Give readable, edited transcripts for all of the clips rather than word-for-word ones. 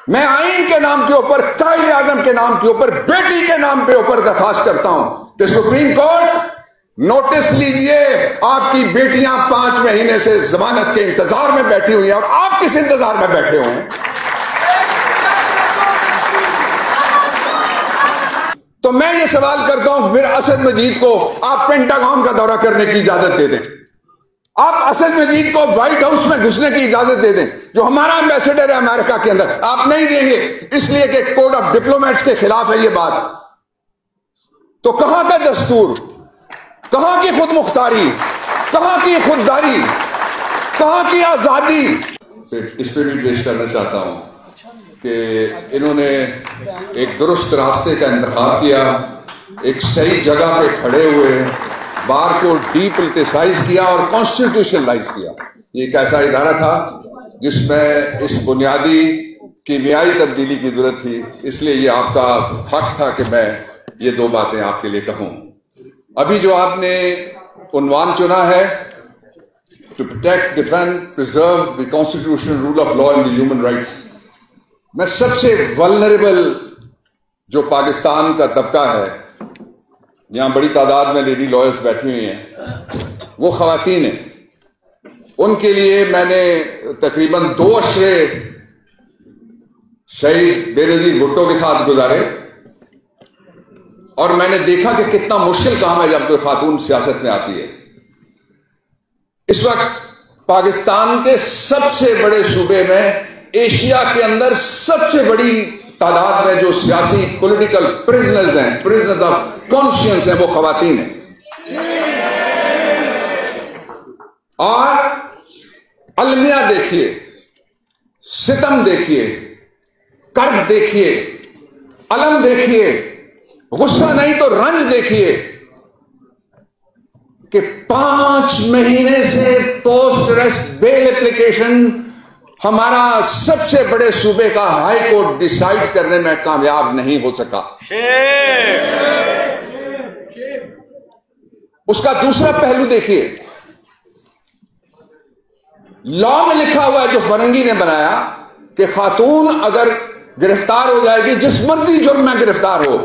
میں آئین کے نام کے اوپر، قائد اعظم کے نام کے اوپر، بیٹی کے نام پہ اوپر درخواست کرتا ہوں کہ سپریم کورٹ نوٹس لیجئے، آپ کی بیٹیاں 5 مہینے سے ضمانت کے انتظار میں بیٹھی ہوئی ہیں، اور آپ کس انتظار میں بیٹھے ہوئے ہیں؟ تو میں یہ سوال کرتا ہوں پھر اسد مجید کو آپ پینٹاگون کا دورہ کرنے کی اجازت دے دیں، آپ اسد مجید کو وائٹ ہاؤس میں گھسنے کی اجازت دے دیں، جو ہمارا ایمبیسڈر ہے امریکہ کے اندر، آپ نہیں دیں گے اس لیے کہ کوڈ آف ڈپلومیٹس کے خلاف ہے یہ بات۔ تو کہاں کا دستور، کہاں کی خود مختاری، کہاں کی خودداری، کہاں کی آزادی؟ اس پہ بھی پیش کرنا چاہتا ہوں کہ انہوں نے ایک درست راستے کا انتخاب کیا، ایک صحیح جگہ پہ کھڑے ہوئے، بار کو ڈی پولیٹیسائز کیا اور کانسٹیٹیوشنلائز کیا۔ یہ ایک ایسا ادارہ تھا جس میں اس بنیادی کیمیائی تبدیلی کی ضرورت تھی، اس لیے یہ آپ کا حق تھا کہ میں یہ 2 باتیں آپ کے لیے کہوں۔ ابھی جو آپ نے عنوان چنا ہے to protect, defend, preserve the constitutional rule of law and the human rights, میں سب سے ولنریبل جو پاکستان کا طبقہ ہے، یہاں بڑی تعداد میں لیڈی لائرز بیٹھی ہوئی ہیں، وہ خواتین ہیں، ان کے لیے میں نے تقریباً 2 عشرے شہید بے نظیر بھٹو کے ساتھ گزارے، اور میں نے دیکھا کہ کتنا مشکل کام ہے جب کوئی خاتون سیاست میں آتی ہے۔ اس وقت پاکستان کے سب سے بڑے صوبے میں، ایشیا کے اندر سب سے بڑی تعداد میں جو سیاسی پولیٹیکل پرزنرز ہیں، پرزنرز آف کانشینس ہیں، وہ خواتین ہیں۔ اور المیہ دیکھیے، ستم دیکھیے، کرب دیکھیے، الم دیکھیے، غصہ نہیں تو رنج دیکھیے کہ 5 مہینے سے پوسٹ ریسٹ بیل اپلیکیشن ہمارا سب سے بڑے صوبے کا ہائی کورٹ ڈیسائیڈ کرنے میں کامیاب نہیں ہو سکا۔ اس کا دوسرا پہلو دیکھیے، لا میں لکھا ہوا ہے جو فرنگی نے بنایا کہ خاتون اگر گرفتار ہو جائے گی، جس مرضی جرم میں گرفتار ہو،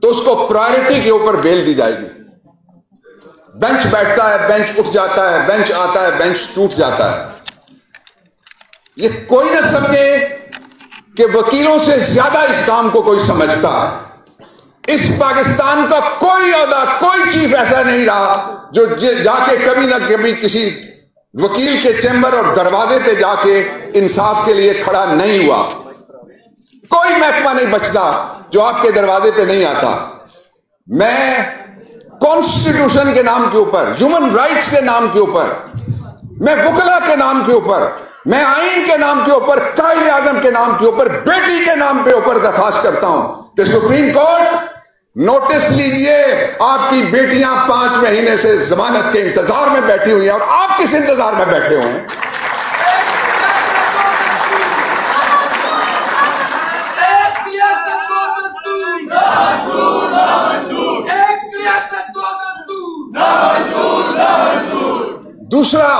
تو اس کو پرائرٹی کے اوپر بیل دی جائے گی۔ بینچ بیٹھتا ہے، بینچ اٹھ جاتا ہے، بینچ آتا ہے، بینچ ٹوٹ جاتا ہے۔ یہ کوئی نہ سمجھے کہ وکیلوں سے زیادہ اس کام کو کوئی سمجھتا ہے۔ اس پاکستان کا کوئی عہدہ، کوئی چیف ایسا نہیں رہا جو جا کے کبھی نہ کبھی کسی وکیل کے چیمبر اور دروازے پہ جا کے انصاف کے لیے کھڑا نہیں ہوا۔ کوئی محکمہ نہیں بچتا جو آپ کے دروازے پہ نہیں آتا۔ میں کانسٹیٹیوشن کے نام کے اوپر، ہیومن رائٹس کے نام کے اوپر، میں وکلا کے نام کے اوپر، میں آئین کے نام کے اوپر، قائد اعظم کے نام کے اوپر، بیٹی کے نام پہ اوپر درخواست کرتا ہوں کہ سپریم کورٹ نوٹس لیجئے، آپ کی بیٹیاں 5 مہینے سے ضمانت کے انتظار میں بیٹھی ہوئی ہیں، اور آپ کس انتظار میں بیٹھے ہوئے ہیں؟ دوسرا،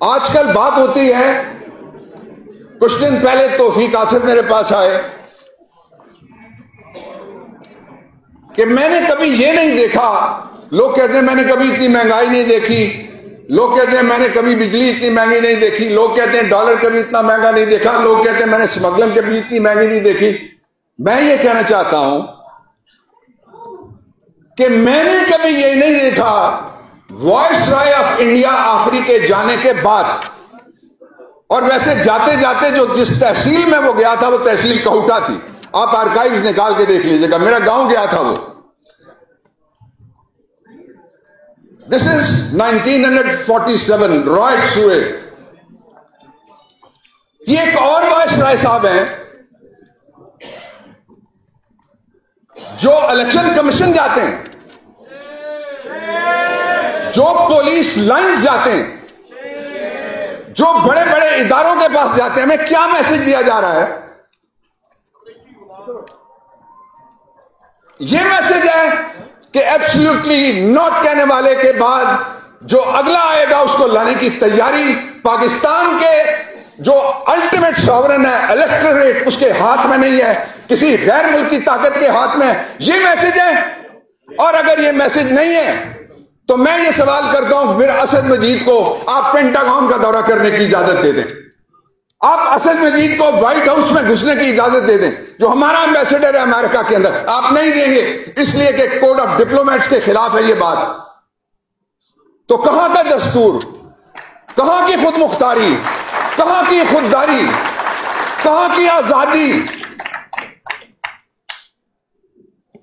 آج کل بات ہوتی ہے، کچھ دن پہلے توفیق آصف میرے پاس آئے کہ میں نے کبھی یہ نہیں دیکھا، لوگ کہتے ہیں میں نے کبھی اتنی مہنگائی نہیں دیکھی، لوگ کہتے ہیں میں نے کبھی بجلی اتنی مہنگی نہیں دیکھی، لوگ کہتے ہیں ڈالر کبھی اتنا مہنگا نہیں دیکھا، لوگ کہتے ہیں میں نے اسمگلنگ کبھی اتنی مہنگی نہیں دیکھی۔ میں یہ کہنا چاہتا ہوں کہ میں نے کبھی یہ نہیں دیکھا وائس رائے آف انڈیا آخری کے جانے کے بعد، اور ویسے جاتے جاتے جو جس تحصیل میں وہ گیا تھا وہ تحصیل کہوٹا تھی، آپ آرکائیوز نکال کے دیکھ لیجیے گا، میرا گاؤں گیا تھا وہ۔ دس از 1947 رائٹس ہوئے۔ یہ ایک اور وائس رائے صاحب ہیں جو الیکشن کمیشن جاتے ہیں، جو پولیس لائنز جاتے ہیں، جو بڑے بڑے اداروں کے پاس جاتے ہیں۔ ہمیں کیا میسج دیا جا رہا ہے؟ یہ میسج ہے کہ ایبسلیوٹلی ناٹ کہنے والے کے بعد جو اگلا آئے گا اس کو لانے کی تیاری۔ پاکستان کے جو الٹیمیٹ ساورن ہے، الیکٹوریٹ، اس کے ہاتھ میں نہیں ہے، کسی غیر ملکی طاقت کے ہاتھ میں. یہ میسج ہے. اور اگر یہ میسج نہیں ہے تو میں یہ سوال کرتا ہوں پھر اسد مجید کو آپ پینٹاگون کا دورہ کرنے کی اجازت دے دیں. آپ اسد مجید کو وائٹ ہاؤس میں گھسنے کی اجازت دے دیں، جو ہمارا ایمبیسڈر ہے امریکہ کے اندر. آپ نہیں دیں گے اس لیے کہ کوڈ آف ڈپلومیٹس کے خلاف ہے یہ بات. تو کہاں کا دستور، کہاں کی خود مختاری، کہاں کی خودداری، کہاں کی آزادی؟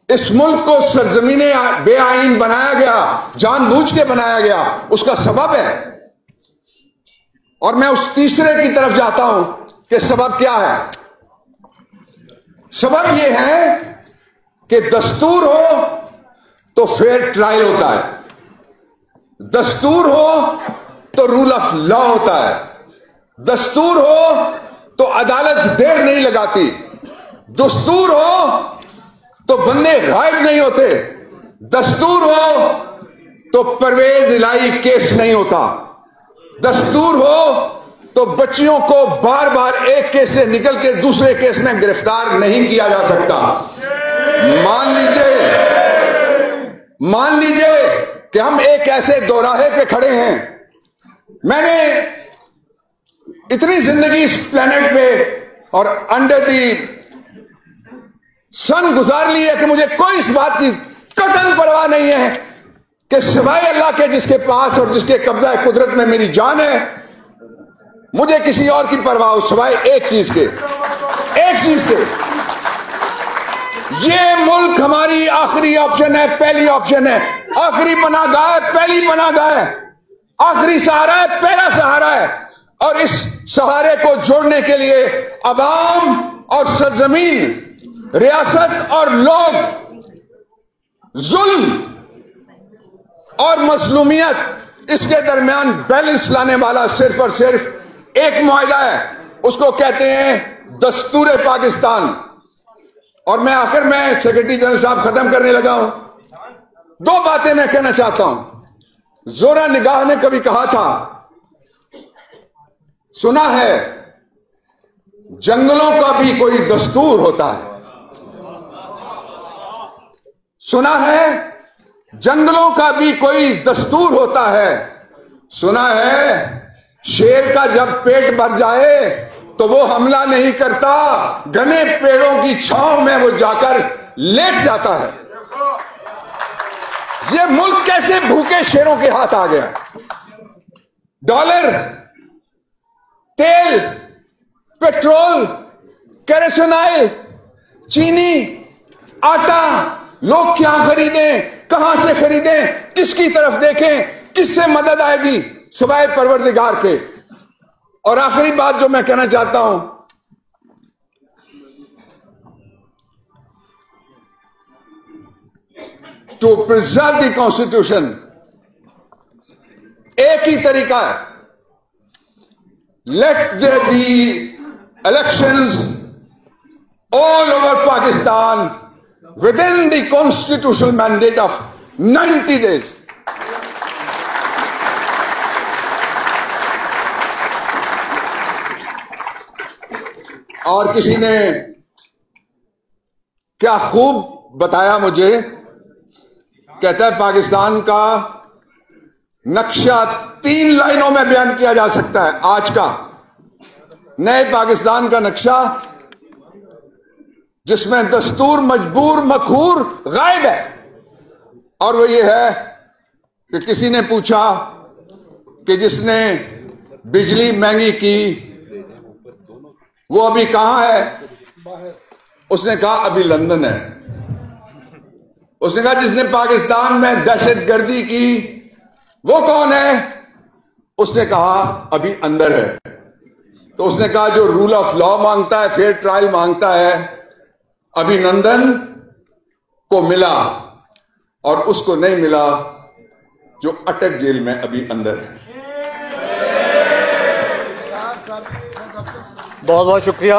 اس ملک کو سرزمین بے آئین بنایا گیا، جان بوجھ کے بنایا گیا. اس کا سبب ہے. اور میں اس تیسرے کی طرف جاتا ہوں کہ سبب کیا ہے. سبب یہ ہے کہ دستور ہو تو فیئر ٹرائل ہوتا ہے، دستور ہو تو رول آف لا ہوتا ہے، دستور ہو تو عدالت دیر نہیں لگاتی، دستور ہو تو بندے غائب نہیں ہوتے، دستور ہو تو پرویز الہی کیس نہیں ہوتا، دستور ہو تو بچیوں کو بار بار ایک کیس سے نکل کے دوسرے کیس میں گرفتار نہیں کیا جا سکتا. مان لیجئے کہ ہم ایک ایسے دوراہے پہ کھڑے ہیں. میں نے اتنی زندگی اس پلانٹ پہ اور انڈر دی سن گزار لی ہے کہ مجھے کوئی اس بات کی قطعاً پرواہ نہیں ہے کہ سوائے اللہ کے جس کے پاس اور جس کے قبضہ قدرت میں میری جان ہے، مجھے کسی اور کی پرواہ ہو سوائے ایک چیز کے. یہ ملک ہماری آخری آپشن ہے، پہلی آپشن ہے، آخری پناہ گاہ ہے، پہلی پناہ گاہ ہے، آخری سہارا ہے، پہلا سہارا ہے. اور اس سہارے کو جوڑنے کے لیے عوام اور سرزمین، ریاست اور لوگ، ظلم اور مظلومیت، اس کے درمیان بیلنس لانے والا صرف اور صرف ایک معاہدہ ہے. اس کو کہتے ہیں دستور پاکستان. اور میں آخر میں سیکرٹری جنرل صاحب ختم کرنے لگا ہوں. دو باتیں میں کہنا چاہتا ہوں. زورا نگاہ نے کبھی کہا تھا، سنا ہے جنگلوں کا بھی کوئی دستور ہوتا ہے. سنا ہے جنگلوں کا بھی کوئی دستور ہوتا ہے. سنا ہے شیر کا جب پیٹ بھر جائے تو وہ حملہ نہیں کرتا، گھنے پیڑوں کی چھاؤں میں وہ جا کر لیٹ جاتا ہے. یہ ملک کیسے بھوکے شیروں کے ہاتھ آ گیا؟ ڈالر، تیل، پیٹرول، کیروسین آئل، چینی، آٹا، لوگ کیا خریدیں، کہاں سے خریدیں، کس کی طرف دیکھیں، کس سے مدد آئے گی سوائے پروردگار کے. اور آخری بات جو میں کہنا چاہتا ہوں، ٹو پرزرو دی کانسٹیٹیوشن ایک ہی طریقہ ہے. Let there be elections all over Pakistan within the constitutional mandate of 90 days. اور کسی نے کیا خوب بتایا مجھے، کہتا ہے پاکستان کا نقشہ 3 لائنوں میں بیان کیا جا سکتا ہے. آج کا نئے پاکستان کا نقشہ جس میں دستور مجبور مقہور غائب ہے، اور وہ یہ ہے کہ کسی نے پوچھا کہ جس نے بجلی مہنگی کی وہ ابھی کہاں ہے؟ اس نے کہا ابھی لندن ہے. اس نے کہا جس نے پاکستان میں دہشت گردی کی وہ کون ہے؟ اس نے کہا ابھی اندر ہے. تو اس نے کہا جو رول آف لا مانگتا ہے، فیئر ٹرائل مانگتا ہے، ابھی نندن کو ملا اور اس کو نہیں ملا جو اٹک جیل میں ابھی اندر ہے. بہت بہت شکریہ.